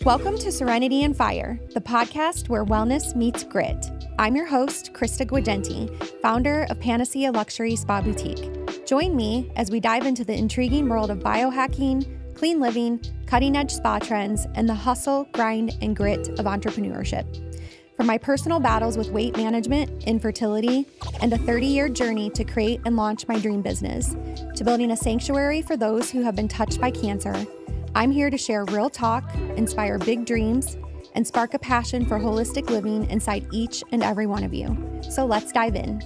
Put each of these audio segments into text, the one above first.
Welcome to Serenity and Fire, the podcast where wellness meets grit. I'm your host, Krista Guagenti, founder of Panacea Luxury Spa Boutique. Join me as we dive into the intriguing world of biohacking, clean living, cutting-edge spa trends, and the hustle, grind, and grit of entrepreneurship. From my personal battles with weight management, infertility, and a 30-year journey to create and launch my dream business, to building a sanctuary for those who have been touched by cancer, I'm here to share real talk, inspire big dreams, and spark a passion for holistic living inside each and every one of you. So let's dive in.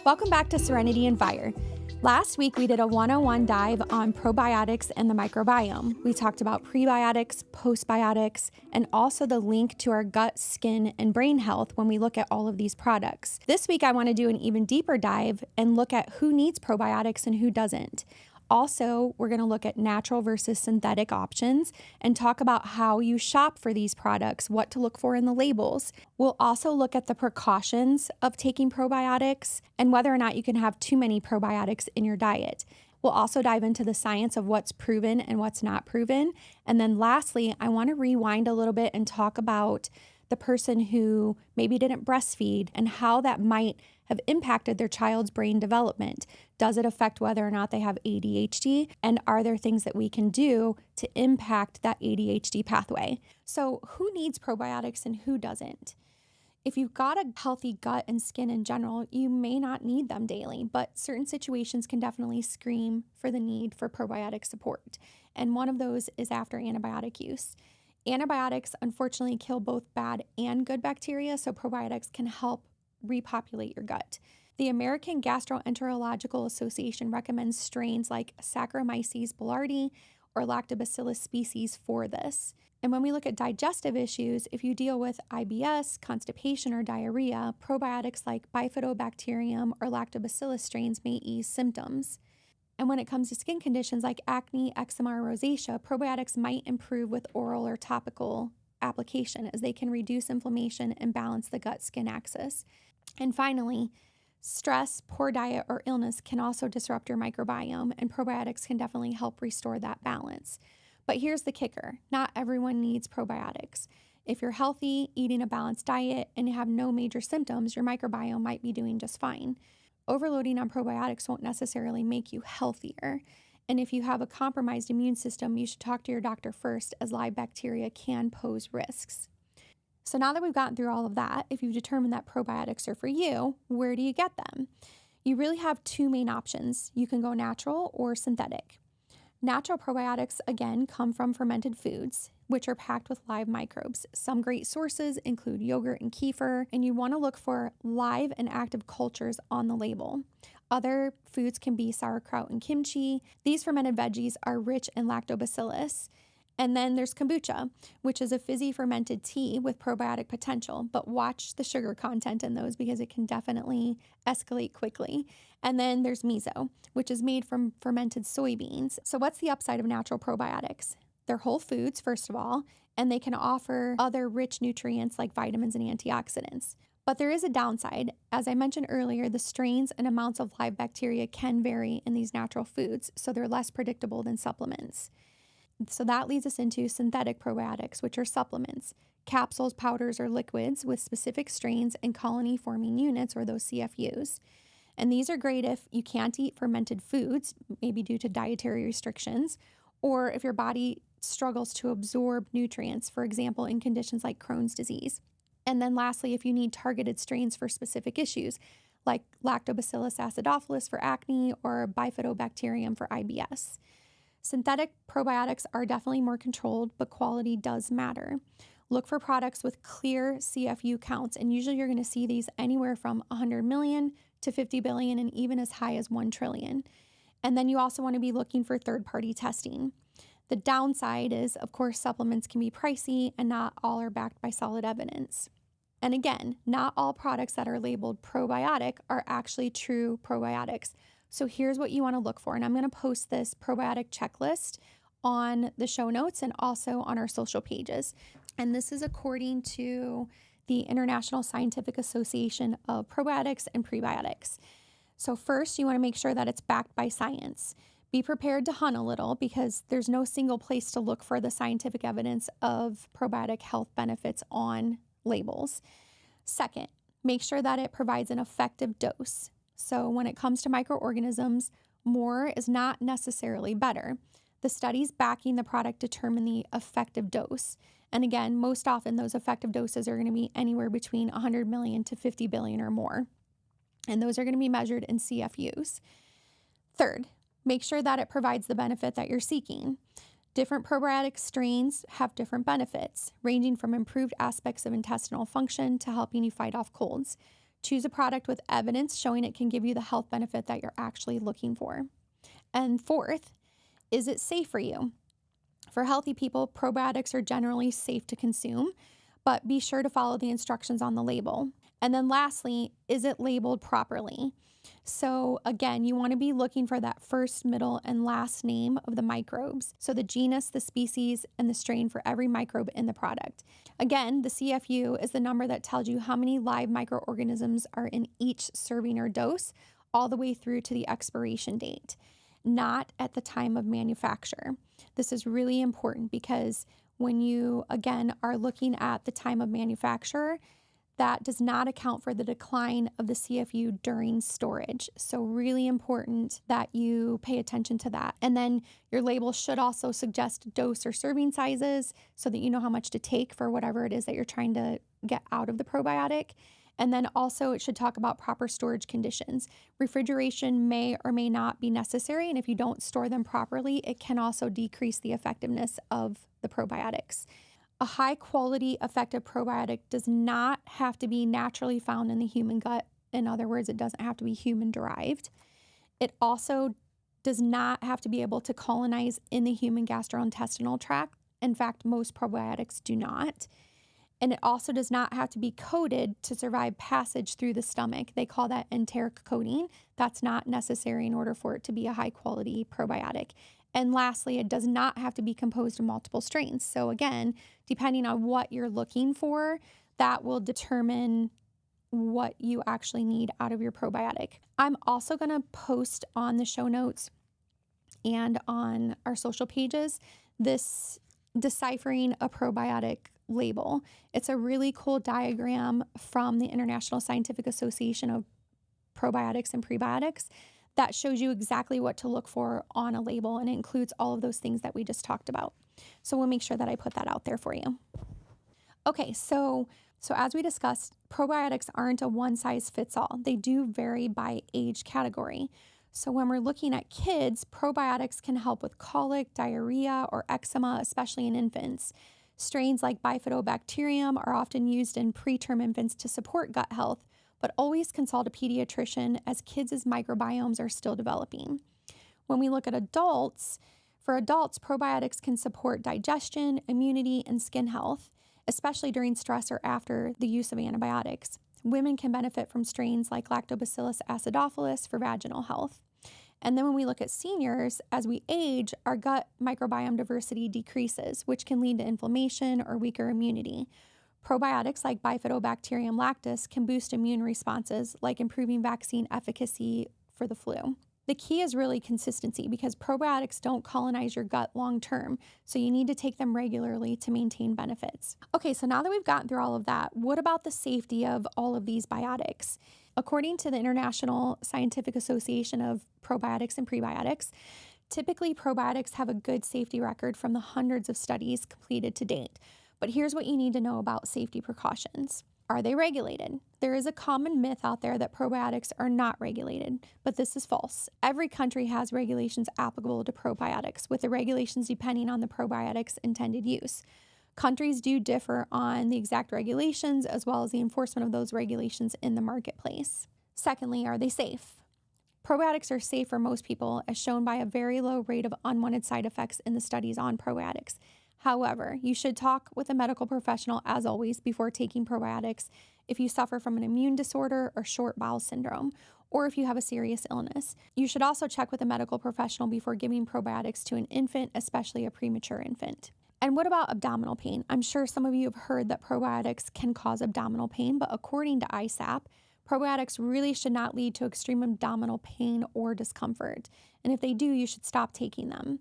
Welcome back to Serenity and Fire. Last week, we did a 101 dive on probiotics and the microbiome. We talked about prebiotics, postbiotics, and also the link to our gut, skin, and brain health when we look at all of these products. This week, I want to do an even deeper dive and look at who needs probiotics and who doesn't. Also, we're going to look at natural versus synthetic options and talk about how you shop for these products, what to look for in the labels. We'll also look at the precautions of taking probiotics and whether or not you can have too many probiotics in your diet. We'll also dive into the science of what's proven and what's not proven. And then lastly, I want to rewind a little bit and talk about the person who maybe didn't breastfeed and how that might have impacted their child's brain development. Does it affect whether or not they have ADHD? And are there things that we can do to impact that ADHD pathway? So who needs probiotics and who doesn't? If you've got a healthy gut and skin in general, you may not need them daily, but certain situations can definitely scream for the need for probiotic support. And one of those is after antibiotic use. Antibiotics unfortunately kill both bad and good bacteria, so probiotics can help repopulate your gut. The American Gastroenterological Association recommends strains like Saccharomyces boulardii or Lactobacillus species for this. And when we look at digestive issues, if you deal with IBS, constipation, or diarrhea, probiotics like Bifidobacterium or Lactobacillus strains may ease symptoms. And when it comes to skin conditions like acne, eczema, or rosacea, probiotics might improve with oral or topical application as they can reduce inflammation and balance the gut-skin axis. And finally, stress, poor diet, or illness can also disrupt your microbiome, and probiotics can definitely help restore that balance. But here's the kicker. Not everyone needs probiotics. If you're healthy, eating a balanced diet, and have no major symptoms, your microbiome might be doing just fine. Overloading on probiotics won't necessarily make you healthier. And if you have a compromised immune system, you should talk to your doctor first, as live bacteria can pose risks. So now that we've gotten through all of that, if you've determined that probiotics are for you, where do you get them? You really have two main options. You can go natural or synthetic. Natural probiotics, again, come from fermented foods, which are packed with live microbes. Some great sources include yogurt and kefir, and you want to look for live and active cultures on the label. Other foods can be sauerkraut and kimchi. These fermented veggies are rich in lactobacillus. And then there's kombucha, which is a fizzy fermented tea with probiotic potential, but watch the sugar content in those because it can definitely escalate quickly. And then there's miso, which is made from fermented soybeans. So what's the upside of natural probiotics? They're whole foods, first of all, and they can offer other rich nutrients like vitamins and antioxidants. But there is a downside. As I mentioned earlier, the strains and amounts of live bacteria can vary in these natural foods, so they're less predictable than supplements. So that leads us into synthetic probiotics, which are supplements, capsules, powders, or liquids with specific strains and colony-forming units, or those CFUs. And these are great if you can't eat fermented foods, maybe due to dietary restrictions, or if your body struggles to absorb nutrients, for example, in conditions like Crohn's disease. And then lastly, if you need targeted strains for specific issues, like Lactobacillus acidophilus for acne or Bifidobacterium for IBS. Synthetic probiotics are definitely more controlled, but quality does matter. Look for products with clear CFU counts, and usually you're going to see these anywhere from 100 million to 50 billion and even as high as 1 trillion. And then you also want to be looking for third-party testing. The downside is, of course, supplements can be pricey and not all are backed by solid evidence. And again, not all products that are labeled probiotic are actually true probiotics. So here's what you want to look for. And I'm going to post this probiotic checklist on the show notes and also on our social pages. And this is according to the International Scientific Association of Probiotics and Prebiotics. So first, you want to make sure that it's backed by science. Be prepared to hunt a little because there's no single place to look for the scientific evidence of probiotic health benefits on labels. Second, make sure that it provides an effective dose. So when it comes to microorganisms, more is not necessarily better. The studies backing the product determine the effective dose. And again, most often those effective doses are going to be anywhere between 100 million to 50 billion or more. And those are going to be measured in CFUs. Third, make sure that it provides the benefit that you're seeking. Different probiotic strains have different benefits, ranging from improved aspects of intestinal function to helping you fight off colds. Choose a product with evidence showing it can give you the health benefit that you're actually looking for. And fourth, is it safe for you? For healthy people, probiotics are generally safe to consume, but be sure to follow the instructions on the label. And then lastly, is it labeled properly? So again, you want to be looking for that first, middle, and last name of the microbes. So the genus, the species, and the strain for every microbe in the product. Again, the CFU is the number that tells you how many live microorganisms are in each serving or dose, all the way through to the expiration date, not at the time of manufacture. This is really important because when you, again, are looking at the time of manufacture, that does not account for the decline of the CFU during storage. So really important that you pay attention to that. And then your label should also suggest dose or serving sizes so that you know how much to take for whatever it is that you're trying to get out of the probiotic. And then also it should talk about proper storage conditions. Refrigeration may or may not be necessary. And if you don't store them properly, it can also decrease the effectiveness of the probiotics. A high quality effective probiotic does not have to be naturally found in the human gut. In other words, it doesn't have to be human derived. It also does not have to be able to colonize in the human gastrointestinal tract. In fact, most probiotics do not. And it also does not have to be coated to survive passage through the stomach. They call that enteric coating. That's not necessary in order for it to be a high quality probiotic. And lastly, it does not have to be composed of multiple strains. So again, depending on what you're looking for, that will determine what you actually need out of your probiotic. I'm also going to post on the show notes and on our social pages this deciphering a probiotic label. It's a really cool diagram from the International Scientific Association of Probiotics and Prebiotics that shows you exactly what to look for on a label, and it includes all of those things that we just talked about. So we'll make sure that I put that out there for you. Okay, so as we discussed, probiotics aren't a one-size-fits-all. They do vary by age category. So when we're looking at kids, probiotics can help with colic, diarrhea, or eczema, especially in infants. Strains like bifidobacterium are often used in preterm infants to support gut health, but always consult a pediatrician as kids' microbiomes are still developing. When we look at adults, for adults, probiotics can support digestion, immunity, and skin health, especially during stress or after the use of antibiotics. Women can benefit from strains like Lactobacillus acidophilus for vaginal health. And then when we look at seniors, as we age, our gut microbiome diversity decreases, which can lead to inflammation or weaker immunity. Probiotics like Bifidobacterium lactis can boost immune responses, like improving vaccine efficacy for the flu. The key is really consistency because probiotics don't colonize your gut long term, so you need to take them regularly to maintain benefits. Okay, so now that we've gotten through all of that, what about the safety of all of these biotics? According to the International Scientific Association of Probiotics and Prebiotics, typically probiotics have a good safety record from the hundreds of studies completed to date. But here's what you need to know about safety precautions. Are they regulated? There is a common myth out there that probiotics are not regulated, but this is false. Every country has regulations applicable to probiotics, with the regulations depending on the probiotic's intended use. Countries do differ on the exact regulations as well as the enforcement of those regulations in the marketplace. Secondly, are they safe? Probiotics are safe for most people, as shown by a very low rate of unwanted side effects in the studies on probiotics. However, you should talk with a medical professional, as always, before taking probiotics if you suffer from an immune disorder or short bowel syndrome, or if you have a serious illness. You should also check with a medical professional before giving probiotics to an infant, especially a premature infant. And what about abdominal pain? I'm sure some of you have heard that probiotics can cause abdominal pain, but according to ISAP, probiotics really should not lead to extreme abdominal pain or discomfort. And if they do, you should stop taking them.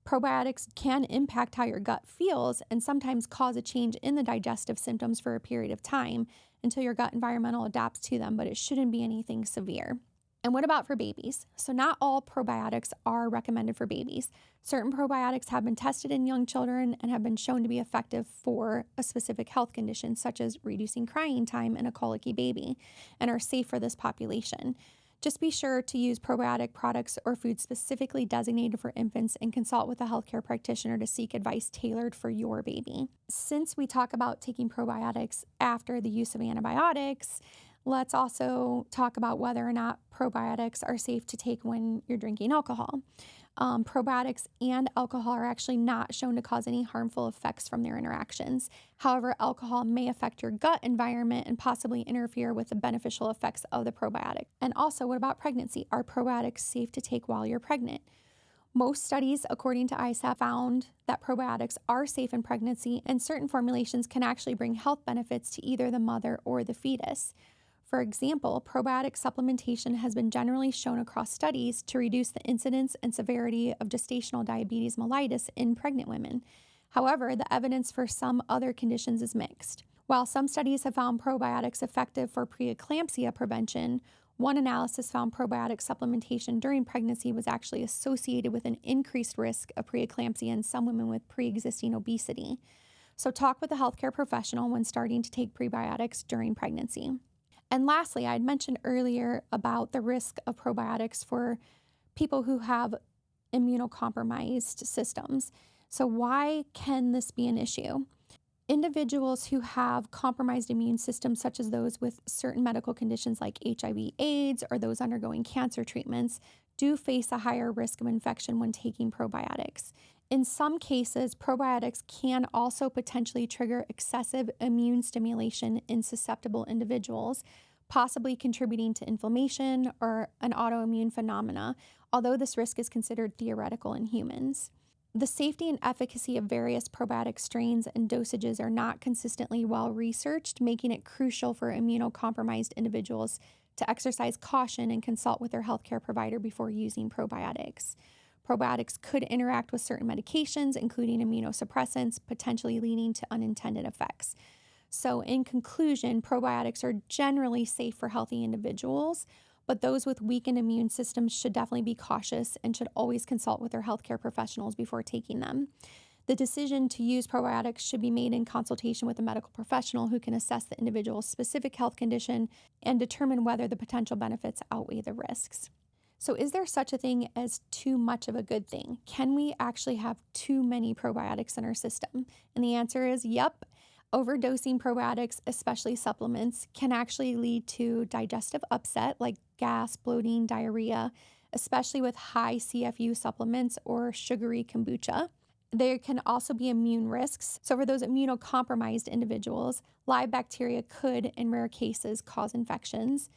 Probiotics can impact how your gut feels and sometimes cause a change in the digestive symptoms for a period of time until your gut environmental adapts to them, but it shouldn't be anything severe. And what about for babies? So not all probiotics are recommended for babies. Certain probiotics have been tested in young children and have been shown to be effective for a specific health condition, such as reducing crying time in a colicky baby, and are safe for this population. Just be sure to use probiotic products or foods specifically designated for infants and consult with a healthcare practitioner to seek advice tailored for your baby. Since we talk about taking probiotics after the use of antibiotics, let's also talk about whether or not probiotics are safe to take when you're drinking alcohol. Probiotics and alcohol are actually not shown to cause any harmful effects from their interactions. However, alcohol may affect your gut environment and possibly interfere with the beneficial effects of the probiotic. And also, what about pregnancy? Are probiotics safe to take while you're pregnant? Most studies, according to ISAP, found that probiotics are safe in pregnancy, and certain formulations can actually bring health benefits to either the mother or the fetus. For example, probiotic supplementation has been generally shown across studies to reduce the incidence and severity of gestational diabetes mellitus in pregnant women. However, the evidence for some other conditions is mixed. While some studies have found probiotics effective for preeclampsia prevention, one analysis found probiotic supplementation during pregnancy was actually associated with an increased risk of preeclampsia in some women with pre-existing obesity. So talk with a healthcare professional when starting to take prebiotics during pregnancy. And lastly, I had mentioned earlier about the risk of probiotics for people who have immunocompromised systems. So why can this be an issue? Individuals who have compromised immune systems, such as those with certain medical conditions like HIV/AIDS or those undergoing cancer treatments, do face a higher risk of infection when taking probiotics. In some cases, probiotics can also potentially trigger excessive immune stimulation in susceptible individuals, possibly contributing to inflammation or an autoimmune phenomena, although this risk is considered theoretical in humans. The safety and efficacy of various probiotic strains and dosages are not consistently well researched, making it crucial for immunocompromised individuals to exercise caution and consult with their healthcare provider before using probiotics. Probiotics could interact with certain medications, including immunosuppressants, potentially leading to unintended effects. So in conclusion, probiotics are generally safe for healthy individuals, but those with weakened immune systems should definitely be cautious and should always consult with their healthcare professionals before taking them. The decision to use probiotics should be made in consultation with a medical professional who can assess the individual's specific health condition and determine whether the potential benefits outweigh the risks. So is there such a thing as too much of a good thing? Can we actually have too many probiotics in our system? And the answer is yep. Overdosing probiotics, especially supplements, can actually lead to digestive upset like gas, bloating, diarrhea, especially with high CFU supplements or sugary kombucha. There can also be immune risks. So for those immunocompromised individuals, live bacteria could, in rare cases, cause infections.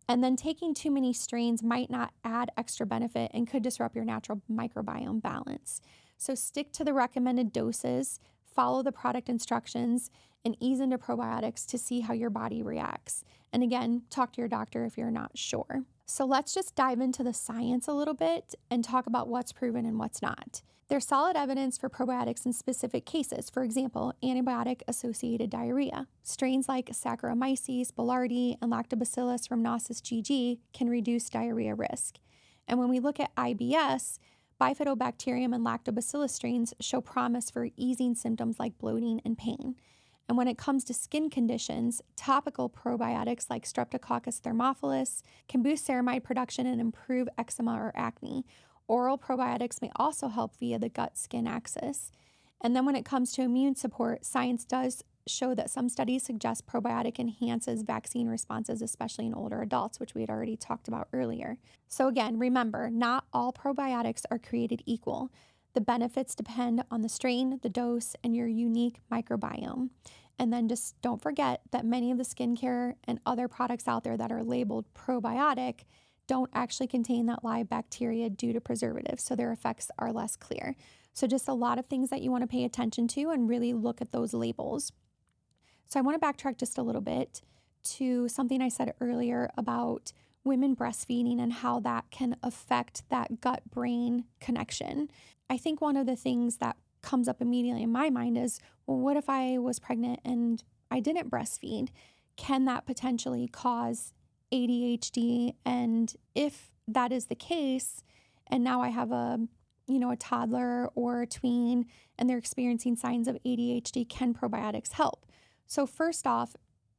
And then taking too many strains might not add extra benefit and could disrupt your natural microbiome balance. So stick to the recommended doses, follow the product instructions, and ease into probiotics to see how your body reacts. And again, talk to your doctor if you're not sure. So let's just dive into the science a little bit and talk about what's proven and what's not. There's solid evidence for probiotics in specific cases. For example, antibiotic-associated diarrhea. Strains like Saccharomyces boulardii and Lactobacillus rhamnosus GG can reduce diarrhea risk. And when we look at IBS, Bifidobacterium and Lactobacillus strains show promise for easing symptoms like bloating and pain. And when it comes to skin conditions, topical probiotics like Streptococcus thermophilus can boost ceramide production and improve eczema or acne. Oral probiotics may also help via the gut-skin axis. And then when it comes to immune support, science does show that some studies suggest probiotic enhances vaccine responses, especially in older adults, which we had already talked about earlier. So again, remember, not all probiotics are created equal. The benefits depend on the strain, the dose, and your unique microbiome. And then just don't forget that many of the skincare and other products out there that are labeled probiotic don't actually contain that live bacteria due to preservatives, so their effects are less clear. So just a lot of things that you want to pay attention to and really look at those labels. So I want to backtrack just a little bit to something I said earlier about women breastfeeding and how that can affect that gut-brain connection. I think one of the things that comes up immediately in my mind is, well, what if I was pregnant and I didn't breastfeed? Can that potentially cause ADHD? And if that is the case, and now I have a toddler or a tween and they're experiencing signs of ADHD, can probiotics help? So first off,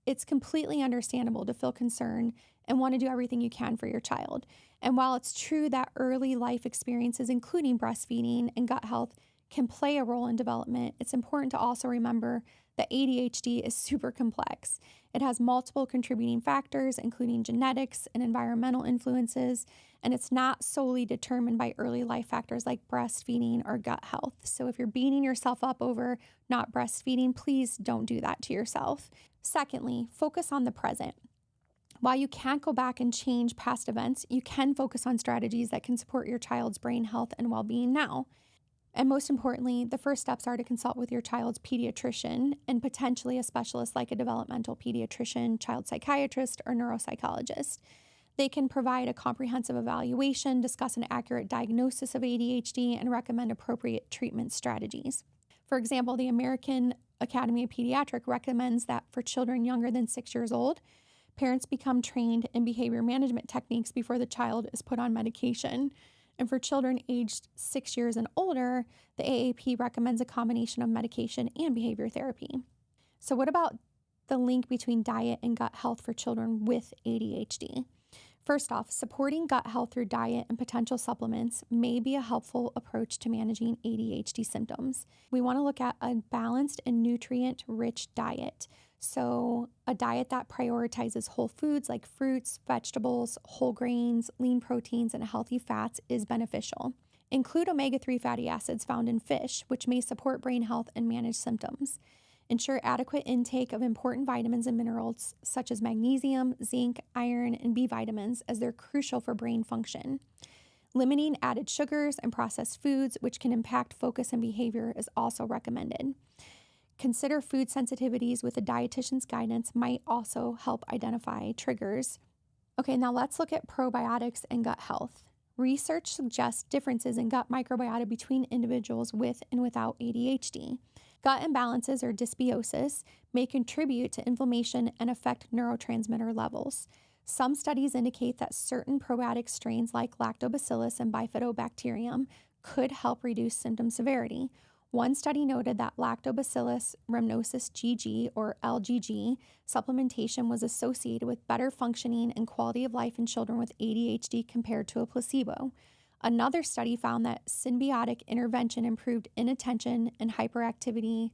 it's completely understandable to feel concerned and want to do everything you can for your child. And while it's true that early life experiences, including breastfeeding and gut health, can play a role in development, it's important to also remember that ADHD is super complex. It has multiple contributing factors, including genetics and environmental influences, and it's not solely determined by early life factors like breastfeeding or gut health. So if you're beating yourself up over not breastfeeding, please don't do that to yourself. Secondly, focus on the present. While you can't go back and change past events, you can focus on strategies that can support your child's brain health and well-being now. And most importantly, the first steps are to consult with your child's pediatrician and potentially a specialist like a developmental pediatrician, child psychiatrist, or neuropsychologist. They can provide a comprehensive evaluation, discuss an accurate diagnosis of ADHD, and recommend appropriate treatment strategies. For example, the American Academy of Pediatrics recommends that for children younger than 6 years old, parents become trained in behavior management techniques before the child is put on medication. And for children aged 6 years and older, the AAP recommends a combination of medication and behavior therapy. So what about the link between diet and gut health for children with ADHD? First off, supporting gut health through diet and potential supplements may be a helpful approach to managing ADHD symptoms. We want to look at a balanced and nutrient-rich diet. So a diet that prioritizes whole foods like fruits, vegetables, whole grains, lean proteins, and healthy fats is beneficial. Include omega-3 fatty acids found in fish, which may support brain health and manage symptoms. Ensure adequate intake of important vitamins and minerals such as magnesium, zinc, iron, and B vitamins, as they're crucial for brain function. Limiting added sugars and processed foods, which can impact focus and behavior, is also recommended. Consider food sensitivities with a dietitian's guidance might also help identify triggers. Okay, now let's look at probiotics and gut health. Research suggests differences in gut microbiota between individuals with and without ADHD. Gut imbalances or dysbiosis may contribute to inflammation and affect neurotransmitter levels. Some studies indicate that certain probiotic strains like lactobacillus and bifidobacterium could help reduce symptom severity. One study noted that lactobacillus rhamnosus GG, or LGG, supplementation was associated with better functioning and quality of life in children with ADHD compared to a placebo. Another study found that symbiotic intervention improved inattention and hyperactivity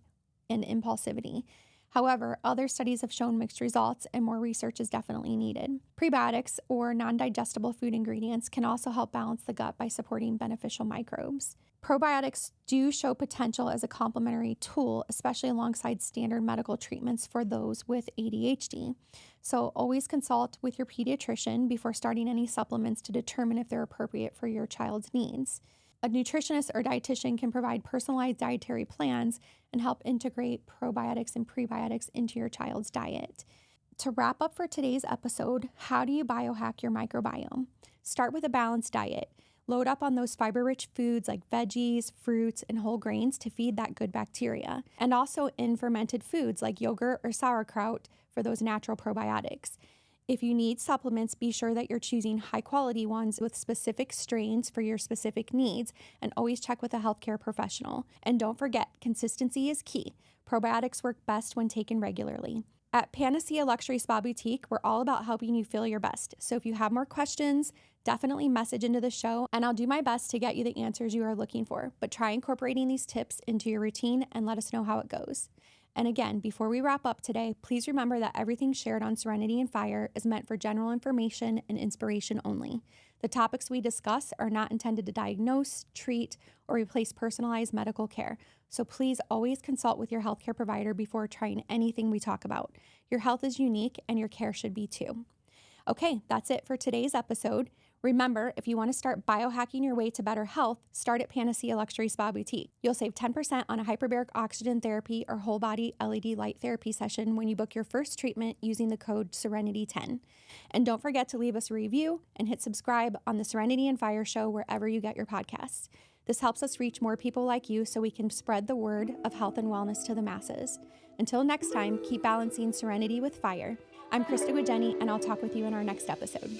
and impulsivity. However, other studies have shown mixed results and more research is definitely needed. Prebiotics, or non-digestible food ingredients, can also help balance the gut by supporting beneficial microbes. Probiotics do show potential as a complementary tool, especially alongside standard medical treatments for those with ADHD. So always consult with your pediatrician before starting any supplements to determine if they're appropriate for your child's needs. A nutritionist or dietitian can provide personalized dietary plans and help integrate probiotics and prebiotics into your child's diet. To wrap up for today's episode, how do you biohack your microbiome? Start with a balanced diet. Load up on those fiber-rich foods like veggies, fruits, and whole grains to feed that good bacteria, and also in fermented foods like yogurt or sauerkraut for those natural probiotics. If you need supplements, be sure that you're choosing high-quality ones with specific strains for your specific needs, and always check with a healthcare professional. And don't forget, consistency is key. Probiotics work best when taken regularly. At Panacea Luxury Spa Boutique, we're all about helping you feel your best. So if you have more questions, definitely message into the show and I'll do my best to get you the answers you are looking for. But try incorporating these tips into your routine and let us know how it goes. And again, before we wrap up today, please remember that everything shared on Serenity and Fire is meant for general information and inspiration only. The topics we discuss are not intended to diagnose, treat, or replace personalized medical care. So please always consult with your healthcare provider before trying anything we talk about. Your health is unique and your care should be too. Okay, that's it for today's episode. Remember, if you want to start biohacking your way to better health, start at Panacea Luxury Spa Boutique. You'll save 10% on a hyperbaric oxygen therapy or whole body LED light therapy session when you book your first treatment using the code Serenity10. And don't forget to leave us a review and hit subscribe on the Serenity and Fire show wherever you get your podcasts. This helps us reach more people like you so we can spread the word of health and wellness to the masses. Until next time, keep balancing serenity with fire. I'm Krista Guideni, and I'll talk with you in our next episode.